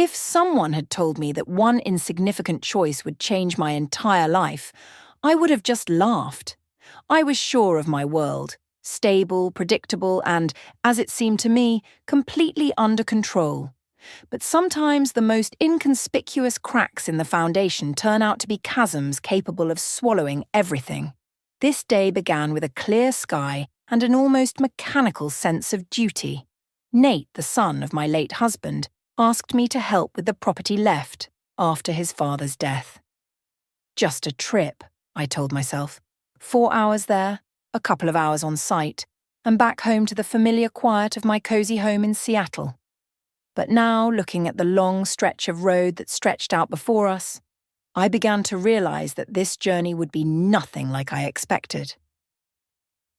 If someone had told me that one insignificant choice would change my entire life, I would have just laughed. I was sure of my world, stable, predictable, and, as it seemed to me, completely under control. But sometimes the most inconspicuous cracks in the foundation turn out to be chasms capable of swallowing everything. This day began with a clear sky and an almost mechanical sense of duty. Nate, the son of my late husband, asked me to help with the property left after his father's death. Just a trip, I told myself. 4 hours there, a couple of hours on site, and back home to the familiar quiet of my cozy home in Seattle. But now, looking at the long stretch of road that stretched out before us, I began to realize that this journey would be nothing like I expected.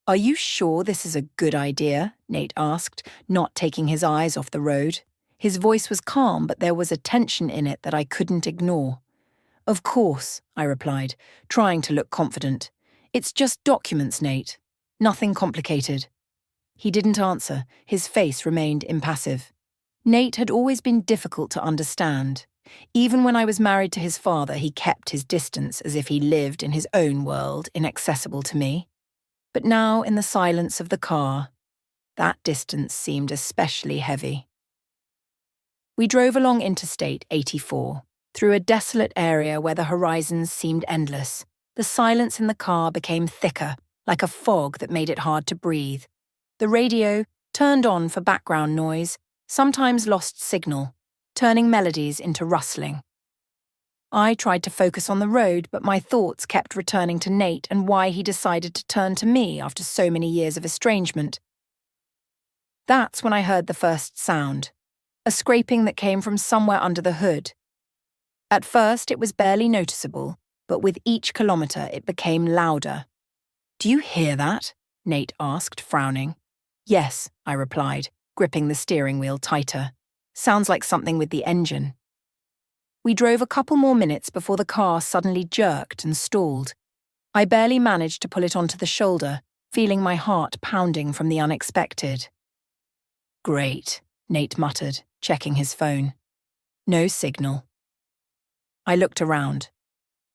"Are you sure this is a good idea?" Nate asked, not taking his eyes off the road. His voice was calm, but there was a tension in it that I couldn't ignore. "Of course," I replied, trying to look confident. "It's just documents, Nate. Nothing complicated." He didn't answer. His face remained impassive. Nate had always been difficult to understand. Even when I was married to his father, he kept his distance as if he lived in his own world, inaccessible to me. But now, in the silence of the car, that distance seemed especially heavy. We drove along Interstate 84, through a desolate area where the horizons seemed endless. The silence in the car became thicker, like a fog that made it hard to breathe. The radio, turned on for background noise, sometimes lost signal, turning melodies into rustling. I tried to focus on the road, but my thoughts kept returning to Nate and why he decided to turn to me after so many years of estrangement. That's when I heard the first sound, a scraping that came from somewhere under the hood. At first, it was barely noticeable, but with each kilometre it became louder. "Do you hear that?" Nate asked, frowning. "Yes," I replied, gripping the steering wheel tighter. "Sounds like something with the engine." We drove a couple more minutes before the car suddenly jerked and stalled. I barely managed to pull it onto the shoulder, feeling my heart pounding from the unexpected. "Great," Nate muttered, checking his phone. No signal. I looked around.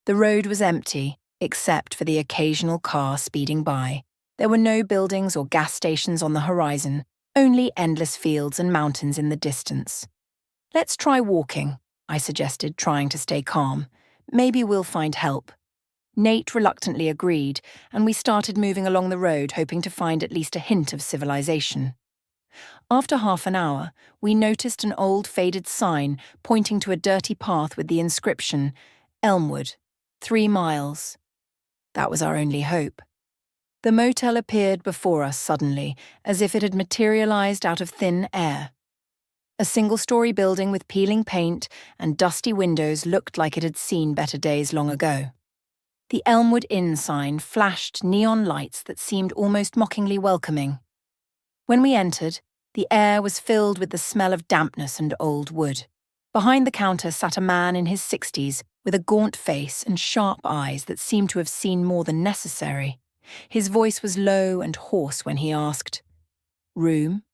The road was empty, except for the occasional car speeding by. There were no buildings or gas stations on the horizon, only endless fields and mountains in the distance. "Let's try walking," I suggested, trying to stay calm. "Maybe we'll find help." Nate reluctantly agreed, and we started moving along the road, hoping to find at least a hint of civilization. After half an hour, we noticed an old faded sign pointing to a dirty path with the inscription, "Elmwood, 3 miles." That was our only hope. The motel appeared before us suddenly, as if it had materialized out of thin air. A single-story building with peeling paint and dusty windows looked like it had seen better days long ago. The Elmwood Inn sign flashed neon lights that seemed almost mockingly welcoming. When we entered, the air was filled with the smell of dampness and old wood. Behind the counter sat a man in his 60s with a gaunt face and sharp eyes that seemed to have seen more than necessary. His voice was low and hoarse when he asked, "Room?"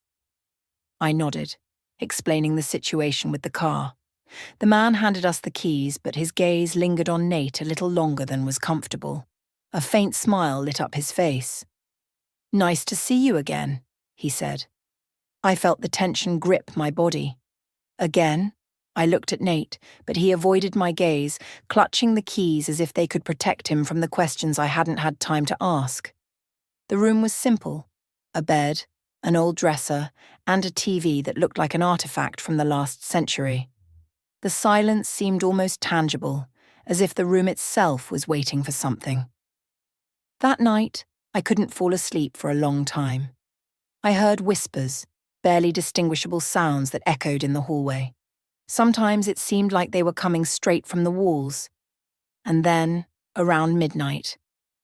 I nodded, explaining the situation with the car. The man handed us the keys, but his gaze lingered on Nate a little longer than was comfortable. A faint smile lit up his face. "Nice to see you again," he said. I felt the tension grip my body. "Again?" I looked at Nate, but he avoided my gaze, clutching the keys as if they could protect him from the questions I hadn't had time to ask. The room was simple: a bed, an old dresser, and a TV that looked like an artifact from the last century. The silence seemed almost tangible, as if the room itself was waiting for something. That night, I couldn't fall asleep for a long time. I heard whispers, barely distinguishable sounds that echoed in the hallway. Sometimes it seemed like they were coming straight from the walls. And then, around midnight,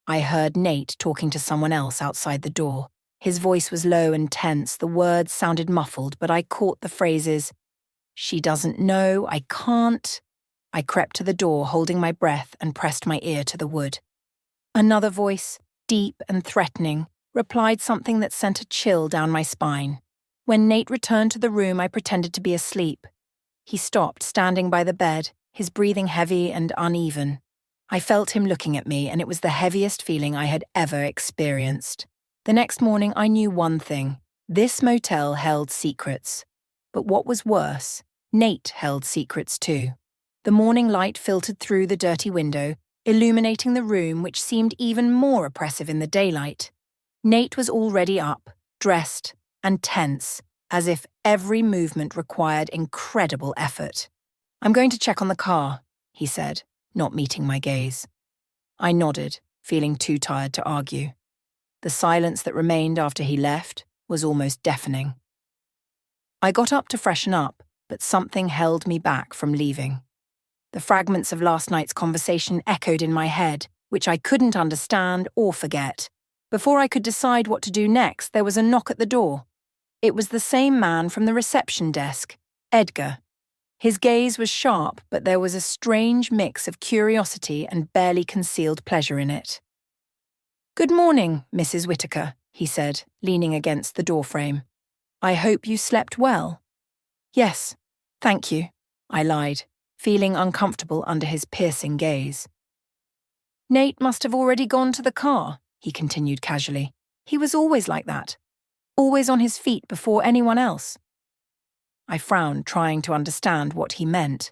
I heard Nate talking to someone else outside the door. His voice was low and tense, the words sounded muffled, but I caught the phrases, "She doesn't know, I can't." I crept to the door, holding my breath, and pressed my ear to the wood. Another voice, deep and threatening, replied something that sent a chill down my spine. When Nate returned to the room, I pretended to be asleep. He stopped, standing by the bed, his breathing heavy and uneven. I felt him looking at me, and it was the heaviest feeling I had ever experienced. The next morning, I knew one thing. This motel held secrets. But what was worse, Nate held secrets too. The morning light filtered through the dirty window, illuminating the room, which seemed even more oppressive in the daylight. Nate was already up, dressed, and tense, as if every movement required incredible effort. "I'm going to check on the car," he said, not meeting my gaze. I nodded, feeling too tired to argue. The silence that remained after he left was almost deafening. I got up to freshen up, but something held me back from leaving. The fragments of last night's conversation echoed in my head, which I couldn't understand or forget. Before I could decide what to do next, there was a knock at the door. It was the same man from the reception desk, Edgar. His gaze was sharp, but there was a strange mix of curiosity and barely concealed pleasure in it. "Good morning, Mrs. Whittaker," he said, leaning against the doorframe. "I hope you slept well." "Yes, thank you," I lied, feeling uncomfortable under his piercing gaze. "Nate must have already gone to the car," he continued casually. "He was always like that. Always on his feet before anyone else." I frowned, trying to understand what he meant.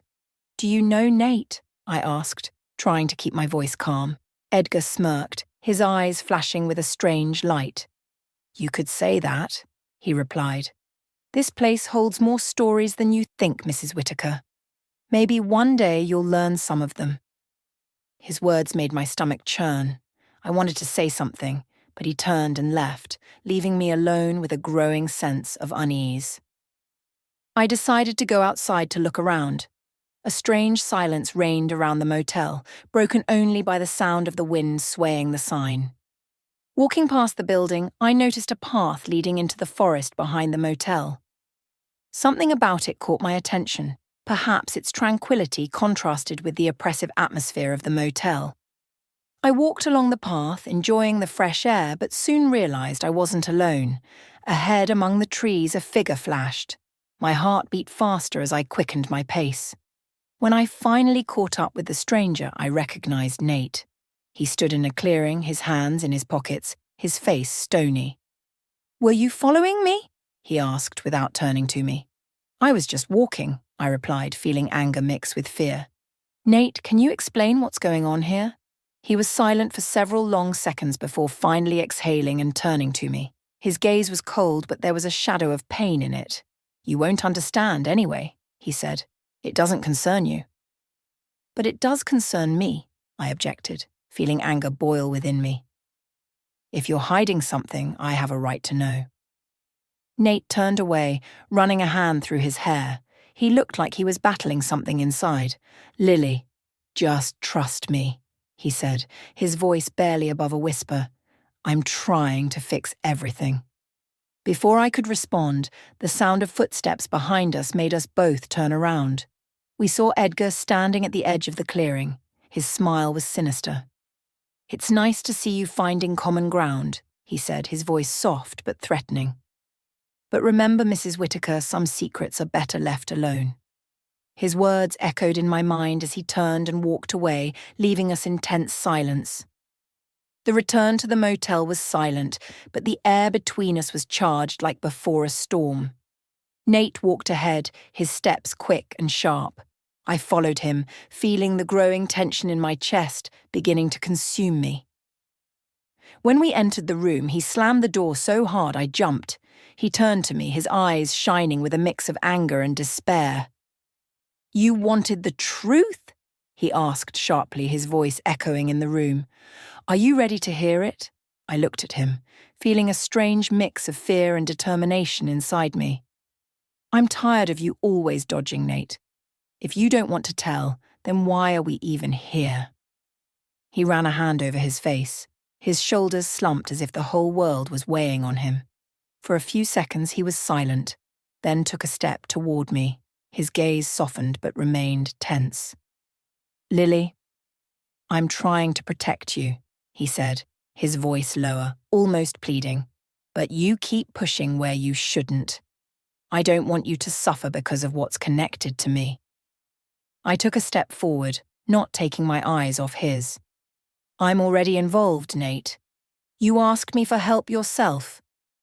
"Do you know Nate?" I asked, trying to keep my voice calm. Edgar smirked, his eyes flashing with a strange light. "You could say that," he replied. "This place holds more stories than you think, Mrs. Whittaker. Maybe one day you'll learn some of them." His words made my stomach churn. I wanted to say something, but he turned and left, leaving me alone with a growing sense of unease. I decided to go outside to look around. A strange silence reigned around the motel, broken only by the sound of the wind swaying the sign. Walking past the building, I noticed a path leading into the forest behind the motel. Something about it caught my attention, perhaps its tranquility contrasted with the oppressive atmosphere of the motel. I walked along the path, enjoying the fresh air, but soon realized I wasn't alone. Ahead among the trees, a figure flashed. My heart beat faster as I quickened my pace. When I finally caught up with the stranger, I recognized Nate. He stood in a clearing, his hands in his pockets, his face stony. "Were you following me?" he asked without turning to me. "I was just walking," I replied, feeling anger mixed with fear. "Nate, can you explain what's going on here?" He was silent for several long seconds before finally exhaling and turning to me. His gaze was cold, but there was a shadow of pain in it. "You won't understand anyway," he said. "It doesn't concern you." "But it does concern me," I objected, feeling anger boil within me. "If you're hiding something, I have a right to know." Nate turned away, running a hand through his hair. He looked like he was battling something inside. "Lily, just trust me," he said, his voice barely above a whisper. "I'm trying to fix everything." Before I could respond, the sound of footsteps behind us made us both turn around. We saw Edgar standing at the edge of the clearing. His smile was sinister. "It's nice to see you finding common ground," he said, his voice soft but threatening. "But remember, Mrs. Whittaker, some secrets are better left alone." His words echoed in my mind as he turned and walked away, leaving us in tense silence. The return to the motel was silent, but the air between us was charged like before a storm. Nate walked ahead, his steps quick and sharp. I followed him, feeling the growing tension in my chest beginning to consume me. When we entered the room, he slammed the door so hard I jumped. He turned to me, his eyes shining with a mix of anger and despair. "You wanted the truth?" he asked sharply, his voice echoing in the room. "Are you ready to hear it?" I looked at him, feeling a strange mix of fear and determination inside me. "I'm tired of you always dodging, Nate. If you don't want to tell, then why are we even here?" He ran a hand over his face. His shoulders slumped as if the whole world was weighing on him. For a few seconds he was silent, then took a step toward me. His gaze softened but remained tense. "Lily, I'm trying to protect you," he said, his voice lower, almost pleading. "But you keep pushing where you shouldn't." I don't want you to suffer because of what's connected to me. I took a step forward, not taking my eyes off his. I'm already involved, Nate. You asked me for help yourself,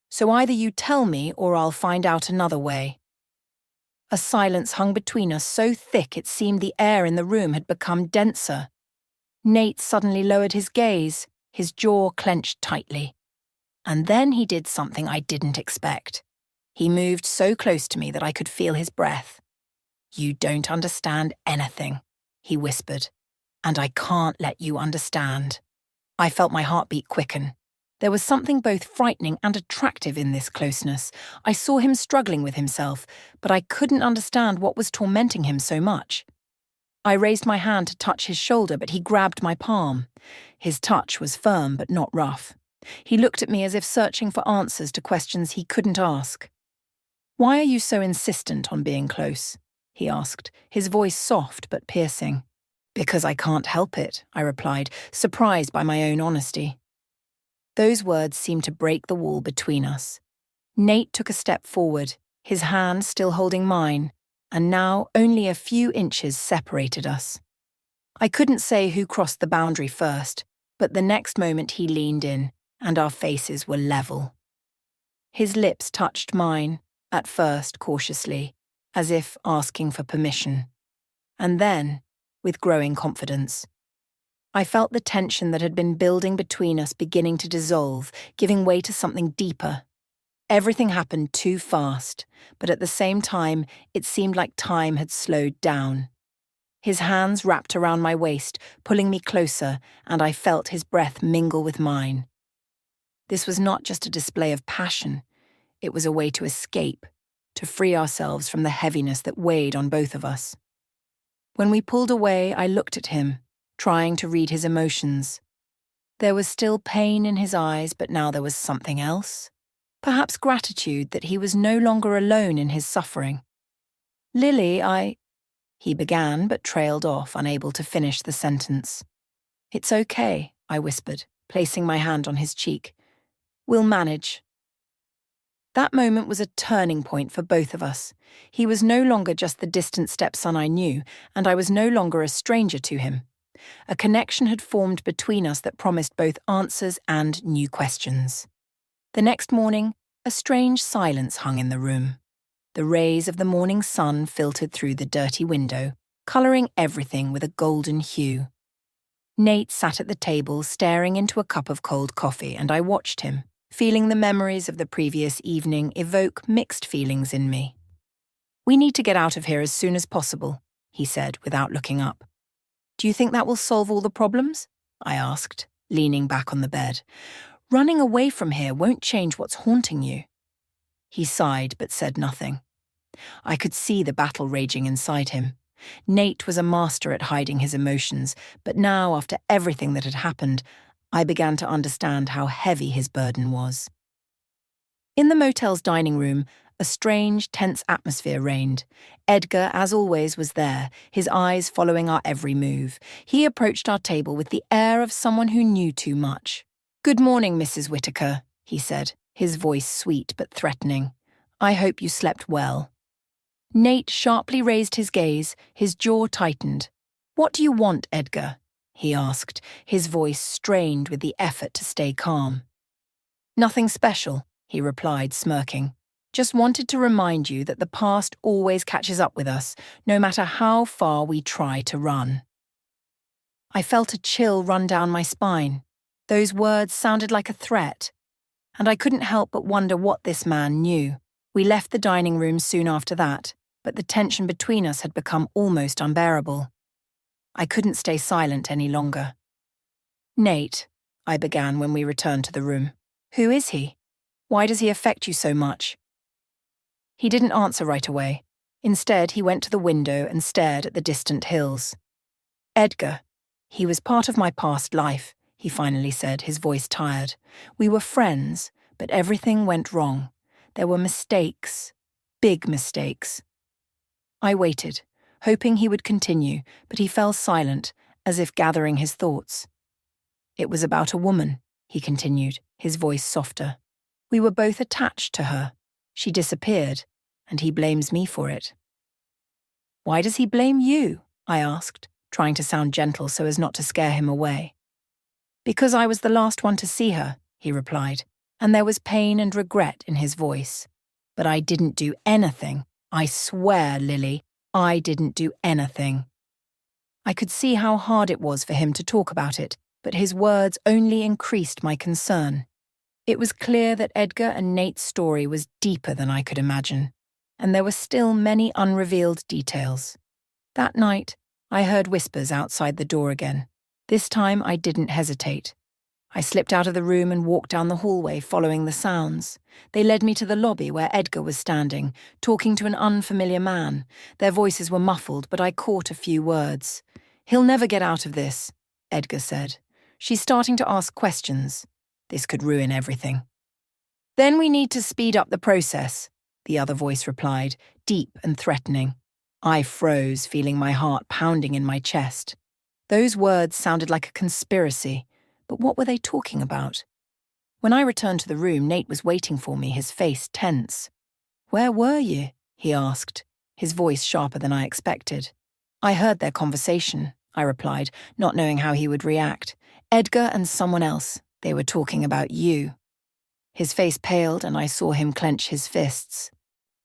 so either you tell me or I'll find out another way. A silence hung between us so thick it seemed the air in the room had become denser. Nate suddenly lowered his gaze, his jaw clenched tightly. And then he did something I didn't expect. He moved so close to me that I could feel his breath. You don't understand anything, he whispered, and I can't let you understand. I felt my heartbeat quicken. There was something both frightening and attractive in this closeness. I saw him struggling with himself, but I couldn't understand what was tormenting him so much. I raised my hand to touch his shoulder, but he grabbed my palm. His touch was firm but not rough. He looked at me as if searching for answers to questions he couldn't ask. Why are you so insistent on being close? He asked, his voice soft but piercing. Because I can't help it, I replied, surprised by my own honesty. Those words seemed to break the wall between us. Nate took a step forward, his hand still holding mine, and now only a few inches separated us. I couldn't say who crossed the boundary first, but the next moment he leaned in, and our faces were level. His lips touched mine, at first cautiously, as if asking for permission. And then, with growing confidence, I felt the tension that had been building between us beginning to dissolve, giving way to something deeper. Everything happened too fast, but at the same time, it seemed like time had slowed down. His hands wrapped around my waist, pulling me closer, and I felt his breath mingle with mine. This was not just a display of passion. It was a way to escape, to free ourselves from the heaviness that weighed on both of us. When we pulled away, I looked at him, trying to read his emotions. There was still pain in his eyes, but now there was something else. Perhaps gratitude that he was no longer alone in his suffering. Lily, he began, but trailed off, unable to finish the sentence. It's okay, I whispered, placing my hand on his cheek. We'll manage. That moment was a turning point for both of us. He was no longer just the distant stepson I knew, and I was no longer a stranger to him. A connection had formed between us that promised both answers and new questions. The next morning, a strange silence hung in the room. The rays of the morning sun filtered through the dirty window, colouring everything with a golden hue. Nate sat at the table staring into a cup of cold coffee, and I watched him, feeling the memories of the previous evening evoke mixed feelings in me. We need to get out of here as soon as possible, he said without looking up. Do you think that will solve all the problems? I asked, leaning back on the bed. Running away from here won't change what's haunting you. He sighed but said nothing. I could see the battle raging inside him. Nate was a master at hiding his emotions, but now, after everything that had happened, I began to understand how heavy his burden was. In the motel's dining room, a strange, tense atmosphere reigned. Edgar, as always, was there, his eyes following our every move. He approached our table with the air of someone who knew too much. Good morning, Mrs. Whittaker, he said, his voice sweet but threatening. I hope you slept well. Nate sharply raised his gaze, his jaw tightened. What do you want, Edgar? He asked, his voice strained with the effort to stay calm. Nothing special, he replied, smirking. Just wanted to remind you that the past always catches up with us, no matter how far we try to run. I felt a chill run down my spine. Those words sounded like a threat, and I couldn't help but wonder what this man knew. We left the dining room soon after that, but the tension between us had become almost unbearable. I couldn't stay silent any longer. Nate, I began when we returned to the room. Who is he? Why does he affect you so much? He didn't answer right away. Instead, he went to the window and stared at the distant hills. Edgar. He was part of my past life, he finally said, his voice tired. We were friends, but everything went wrong. There were mistakes, big mistakes. I waited, hoping he would continue, but he fell silent, as if gathering his thoughts. It was about a woman, he continued, his voice softer. We were both attached to her. She disappeared, and he blames me for it. Why does he blame you? I asked, trying to sound gentle so as not to scare him away. Because I was the last one to see her, he replied, and there was pain and regret in his voice. But I didn't do anything. I swear, Lily, I didn't do anything. I could see how hard it was for him to talk about it, but his words only increased my concern. It was clear that Edgar and Nate's story was deeper than I could imagine, and there were still many unrevealed details. That night, I heard whispers outside the door again. This time I didn't hesitate. I slipped out of the room and walked down the hallway following the sounds. They led me to the lobby where Edgar was standing, talking to an unfamiliar man. Their voices were muffled, but I caught a few words. "He'll never get out of this," Edgar said. "She's starting to ask questions. This could ruin everything." "Then we need to speed up the process," the other voice replied, deep and threatening. I froze, feeling my heart pounding in my chest. Those words sounded like a conspiracy, but what were they talking about? When I returned to the room, Nate was waiting for me, his face tense. "Where were you?" he asked, his voice sharper than I expected. "I heard their conversation," I replied, not knowing how he would react. "Edgar and someone else. They were talking about you." His face paled and I saw him clench his fists.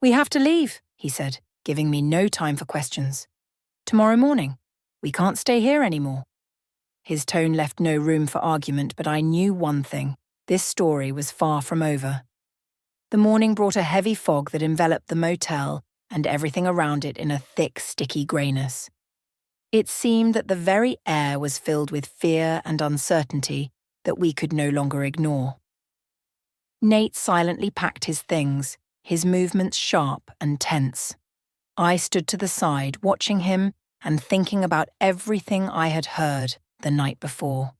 "We have to leave," he said, giving me no time for questions. "Tomorrow morning. We can't stay here anymore." His tone left no room for argument, but I knew one thing. This story was far from over. The morning brought a heavy fog that enveloped the motel and everything around it in a thick, sticky greyness. It seemed that the very air was filled with fear and uncertainty that we could no longer ignore. Nate silently packed his things, his movements sharp and tense. I stood to the side, watching him and thinking about everything I had heard the night before.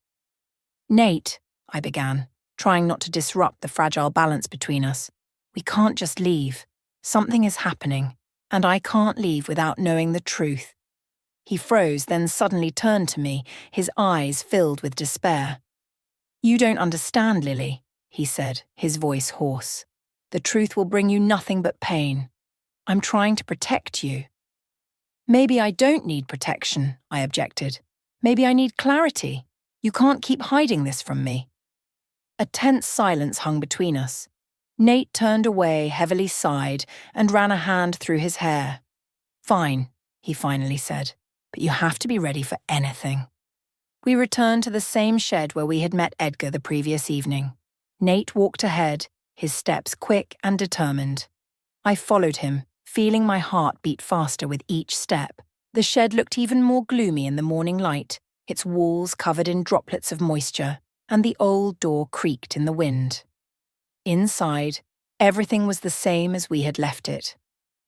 "Nate," I began, trying not to disrupt the fragile balance between us. "We can't just leave. Something is happening, and I can't leave without knowing the truth." He froze, then suddenly turned to me, his eyes filled with despair. "You don't understand, Lily," he said, his voice hoarse. "The truth will bring you nothing but pain. I'm trying to protect you." "Maybe I don't need protection," I objected. "Maybe I need clarity. You can't keep hiding this from me." A tense silence hung between us. Nate turned away, heavily sighed, and ran a hand through his hair. "Fine," he finally said, "but you have to be ready for anything." We returned to the same shed where we had met Edgar the previous evening. Nate walked ahead, his steps quick and determined. I followed him, feeling my heart beat faster with each step. The shed looked even more gloomy in the morning light, its walls covered in droplets of moisture, and the old door creaked in the wind. Inside, everything was the same as we had left it.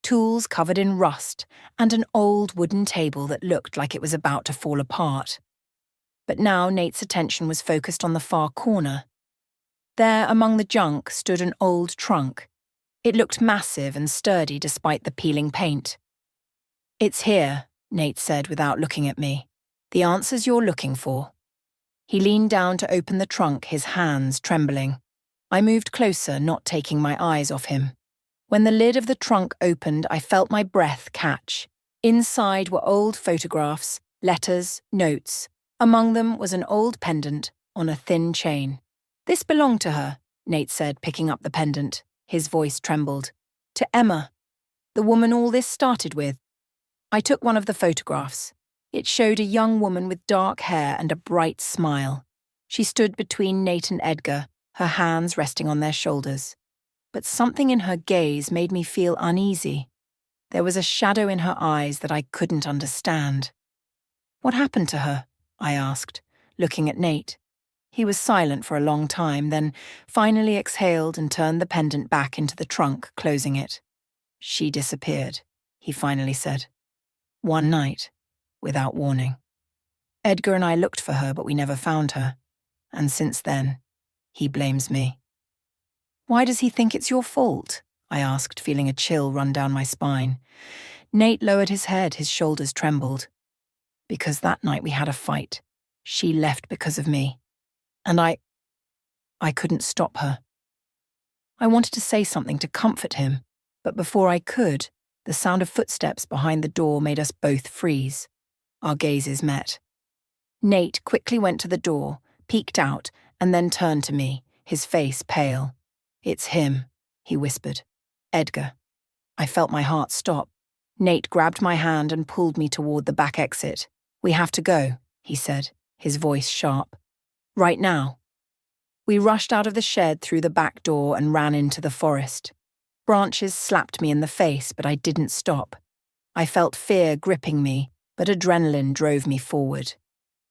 Tools covered in rust, and an old wooden table that looked like it was about to fall apart. But now Nate's attention was focused on the far corner. There, among the junk, stood an old trunk. It looked massive and sturdy despite the peeling paint. "It's here," Nate said without looking at me. "The answers you're looking for." He leaned down to open the trunk, his hands trembling. I moved closer, not taking my eyes off him. When the lid of the trunk opened, I felt my breath catch. Inside were old photographs, letters, notes. Among them was an old pendant on a thin chain. "This belonged to her," Nate said, picking up the pendant. His voice trembled. "To Emma, the woman all this started with." I took one of the photographs. It showed a young woman with dark hair and a bright smile. She stood between Nate and Edgar, her hands resting on their shoulders. But something in her gaze made me feel uneasy. There was a shadow in her eyes that I couldn't understand. "What happened to her?" I asked, looking at Nate. He was silent for a long time, then finally exhaled and turned the pendant back into the trunk, closing it. "She disappeared," he finally said. "One night, without warning. Edgar and I looked for her, but we never found her. And since then, he blames me." "Why does he think it's your fault?" I asked, feeling a chill run down my spine. Nate lowered his head, his shoulders trembled. "Because that night we had a fight. She left because of me. And I couldn't stop her." I wanted to say something to comfort him, But before I could, the sound of footsteps behind the door made us both freeze. Our gazes met. Nate quickly went to the door, peeked out, and then turned to me, his face pale. "It's him," he whispered. "Edgar." I felt my heart stop. Nate grabbed my hand and pulled me toward the back exit. "We have to go," he said, his voice sharp. "Right now." We rushed out of the shed through the back door and ran into the forest. Branches slapped me in the face, but I didn't stop. I felt fear gripping me, but adrenaline drove me forward.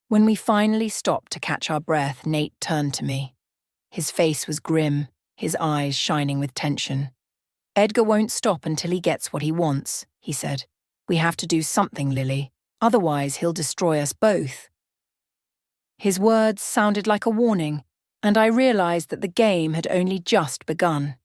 When we finally stopped to catch our breath, Nate turned to me. His face was grim, his eyes shining with tension. "Edgar won't stop until he gets what he wants," he said. "We have to do something, Lily. Otherwise, he'll destroy us both." His words sounded like a warning, and I realized that the game had only just begun.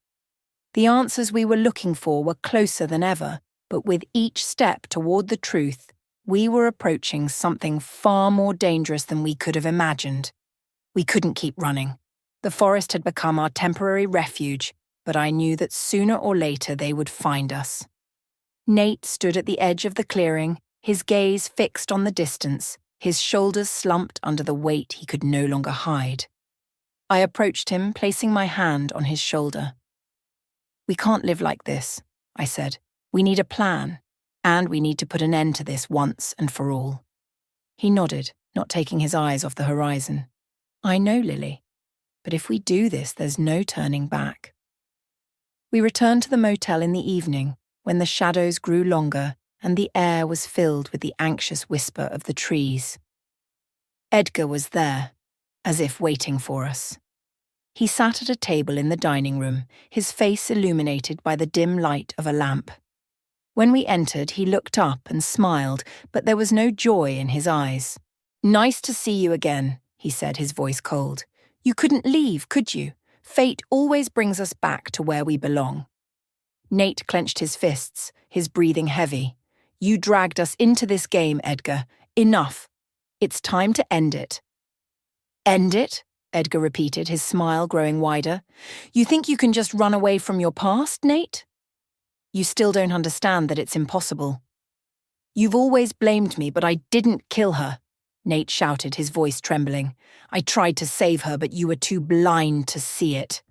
The answers we were looking for were closer than ever, but with each step toward the truth, we were approaching something far more dangerous than we could have imagined. We couldn't keep running. The forest had become our temporary refuge, but I knew that sooner or later they would find us. Nate stood at the edge of the clearing, his gaze fixed on the distance, his shoulders slumped under the weight he could no longer hide. I approached him, placing my hand on his shoulder. "We can't live like this," I said. "We need a plan, and we need to put an end to this once and for all." He nodded, not taking his eyes off the horizon. "I know, Lily, but if we do this, there's no turning back." We returned to the motel in the evening, when the shadows grew longer and the air was filled with the anxious whisper of the trees. Edgar was there, as if waiting for us. He sat at a table in the dining room, his face illuminated by the dim light of a lamp. When we entered, he looked up and smiled, but there was no joy in his eyes. "Nice to see you again," he said, his voice cold. "You couldn't leave, could you? Fate always brings us back to where we belong." Nate clenched his fists, his breathing heavy. "You dragged us into this game, Edgar. Enough. It's time to end it." "End it?" Edgar repeated, his smile growing wider. "You think you can just run away from your past, Nate? You still don't understand that it's impossible." "You've always blamed me, but I didn't kill her," Nate shouted, his voice trembling. "I tried to save her, but you were too blind to see it."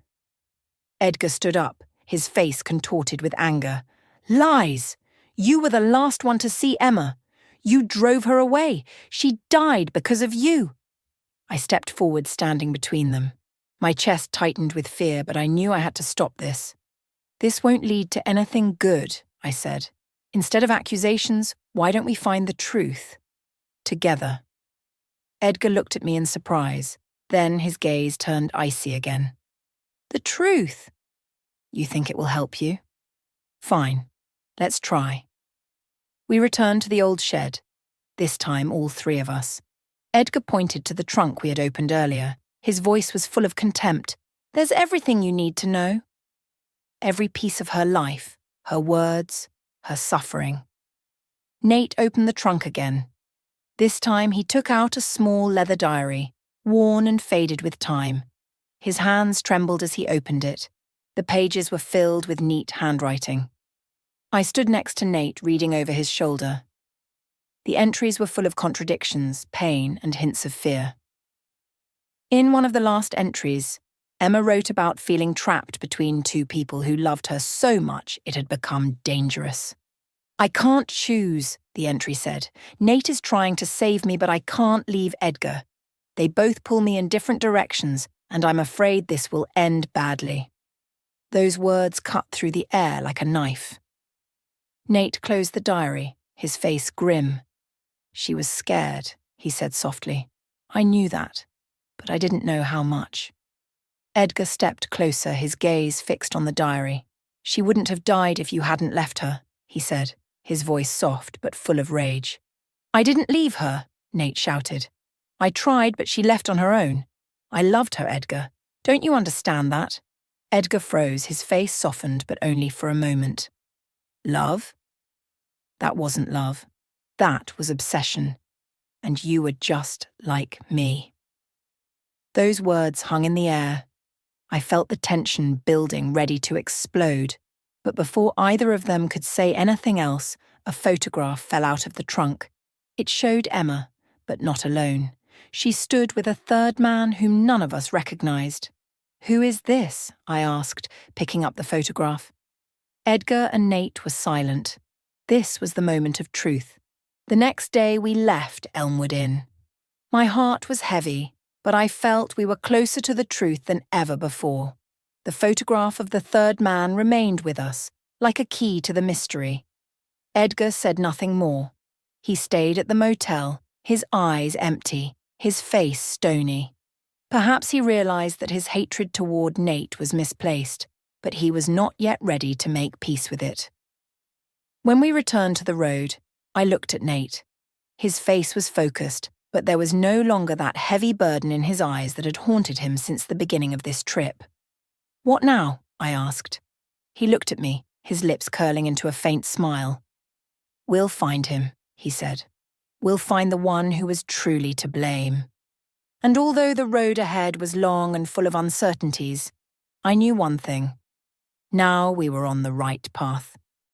Edgar stood up, his face contorted with anger. "Lies! You were the last one to see Emma. You drove her away. She died because of you." I stepped forward, standing between them. My chest tightened with fear, but I knew I had to stop this. "This won't lead to anything good," I said. "Instead of accusations, why don't we find the truth? Together." Edgar looked at me in surprise. Then his gaze turned icy again. "The truth? You think it will help you? Fine. Let's try." We returned to the old shed, this time all three of us. Edgar pointed to the trunk we had opened earlier. His voice was full of contempt. "There's everything you need to know." Every piece of her life, her words, her suffering. Nate opened the trunk again. This time he took out a small leather diary, worn and faded with time. His hands trembled as he opened it. The pages were filled with neat handwriting. I stood next to Nate, reading over his shoulder. The entries were full of contradictions, pain, and hints of fear. In one of the last entries, Emma wrote about feeling trapped between two people who loved her so much it had become dangerous. "I can't choose," the entry said. "Nate is trying to save me, but I can't leave Edgar. They both pull me in different directions, and I'm afraid this will end badly." Those words cut through the air like a knife. Nate closed the diary, his face grim. "She was scared," he said softly. "I knew that, but I didn't know how much." Edgar stepped closer, his gaze fixed on the diary. "She wouldn't have died if you hadn't left her," he said, his voice soft but full of rage. "I didn't leave her," Nate shouted. "I tried, but she left on her own. I loved her, Edgar. Don't you understand that?" Edgar froze, his face softened, but only for a moment. "Love? That wasn't love. That was obsession. And you were just like me." Those words hung in the air. I felt the tension building, ready to explode. But before either of them could say anything else, a photograph fell out of the trunk. It showed Emma, but not alone. She stood with a third man whom none of us recognized. "Who is this?" I asked, picking up the photograph. Edgar and Nate were silent. This was the moment of truth. The next day we left Elmwood Inn. My heart was heavy, but I felt we were closer to the truth than ever before. The photograph of the third man remained with us, like a key to the mystery. Edgar said nothing more. He stayed at the motel, his eyes empty, his face stony. Perhaps he realized that his hatred toward Nate was misplaced, but he was not yet ready to make peace with it. When we returned to the road, I looked at Nate. His face was focused, but there was no longer that heavy burden in his eyes that had haunted him since the beginning of this trip. "What now?" I asked. He looked at me, his lips curling into a faint smile. "We'll find him," he said. "We'll find the one who was truly to blame." And although the road ahead was long and full of uncertainties, I knew one thing. Now we were on the right path.